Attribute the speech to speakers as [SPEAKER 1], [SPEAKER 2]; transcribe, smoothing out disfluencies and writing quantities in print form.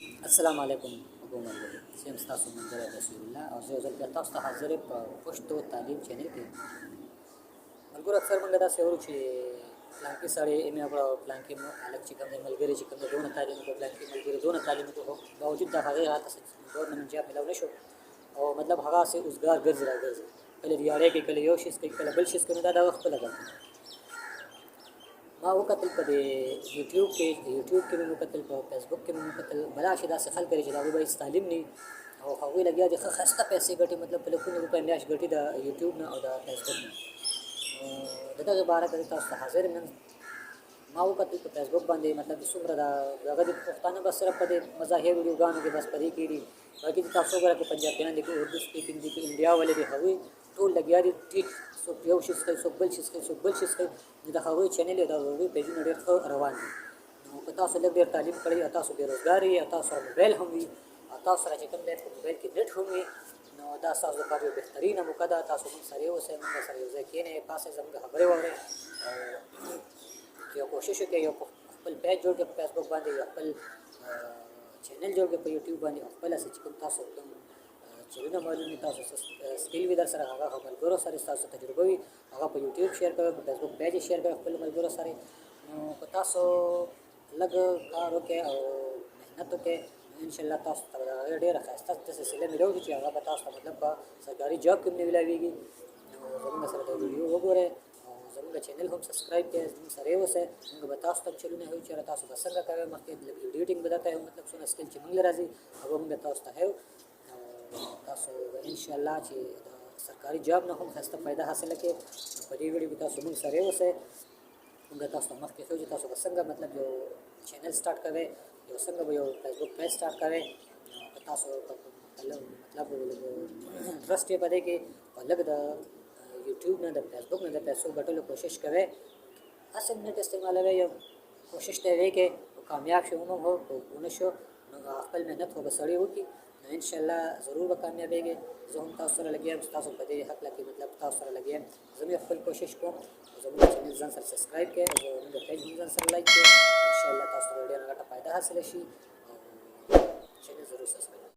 [SPEAKER 1] السلام علیکم ابو ملګري سیم ستاسو ملګری رسول الله او زه یو ځل بیا تاسو ته حاضر یم په پښتو تعلیم چینل کې. ملګرو اکثر موږ داسې اورو چې پلانکي سړی ایم اے وکړه او پلانکي هلک چې کوم دی ملګري چې کوم دی دونه تعلیم وکړو پلانکي ملګري دونه تعلیم وکړو باوجود د هغې راته ګورنمنټ جاب میلاو نه شو او مطلب هغه هسې اوزګار ګرځي را ګرځي کله دیاړی کوي کله یو شیز کوي کله بل شیز کوي نو دا د هغه خپله ګټه ما وکتل په دې یوټیوب کې مې وکتل په فیسبوک کې مې وکتل بلاشي داسې خلک لري چې د هغوی به هېڅ تعلیم نه وي او هغوی لګیا دي ښه ښایسته پیسې ګټي مطلب په لکونو روپۍ میاشت ګټي د یوټیوب نه او د فیسبوک نه. د دغې باره کې تاسو ته حاضر یم. ما وکتل په فیسبوک باندې مطلب څومره دغه دي پښتانه بس صرف په دې مظاهر ویډیوګانو کې بس په دې کې دي باقي تاسو وګورئ که پنجابیان دي که اردو سپیکینګ دي که انډیا والے دي هغوی ټول لګیا دي ټیټ څوک یو شیز کوي څوک بل شیز کوي څوک بل شیز کوي نو د هغوی چینل د هغوی پیجونه ډېر ښه روان دي. نو که تاسو لږ ډېر تعلیم کړی او تاسو بېروزګار یې او تاسو سره موبایل هم وي او تاسو سره چې کوم دی په موبایل کې نټ هم وي نو دا ستاسو لپاره یو بهترینه موقع ده. تاسو موږ سره اوسئ موږ سره یو ځای کښېنئ پاسئ زموږ خبرې واورئ او یو کوشش وکړئ یو خپل پیج جوړ کړئ په فیسبوک باندې یا خپل چینل جوړ کړئ په یوټیوب باندې او خپله چې کوم تاسو کوم چلونه معلوم وي تاسو سکیل وي در سره هغه ملګرو سره ستاسو تجربه وي هغه په یوټیوب شیر کوئ په فیسبوک پیج یې شیر کوئ خپلو ملګرو سره. نو که تاسو لږ کار وکړئ او محنت وکړئ نو انشاءالله تاسو ته به د هغې ډېره ښایسته سلسله میلاو شي چې هغه به تاسو ته مطلب په سرکاري جاب کې هم نه میلاویږي. نو زموږ سره د ویډیو وګورئ او زموږ چینل هم سبسکرایب کړئ زموږ سره یې اوسئ موږ به تاسو ته هم چلونه ښیو چې تاسو به څنګه کوئ مخکې لږ ایډیټینګ به درته ښیو مطلب څونه سکل چې موږ له راځي هغه موږ تاسو ته ښیو. تاسو انشاءالله چې د سرکاري جاب نه هم ښایسته فایده حاصله کړئ نو په دې ویډیو کې تاسو موږ سره یې اوسئ موږ تاسو ته مخکې ښیو چې تاسو به څنګه مطلب یو چینل سټارټ کوئ یو څنګه به یو فیسبوک پیج سټارټ کوئ. که تاسو مطلب انټرسټ یې په دې کې او لږ د یوټیوب نه د فیسبوک نه د پیسو ګټلو کوشش کوئ هسې نټ استعمالوئ یا کوشش ته یې وکړئ کامیاب شو هم هو ونه شو نو خپل محنت خو به سړی وکړي نو انشاءالله ضرور به کامیابېږي. زه هم تاسو سره لګیا یم ستاسو په دې هکله کې مطلب تاسو سره لګیا یم زه هم خپل کوشش کوم زموږ چینل ځان سره سبسکرایب کړئ او زموږ پیج هم ځان سره لایک کړئ انشاءالله تاسو ته ډېره غټه فایده حاصله شي او چینل ضرور سبسکرایب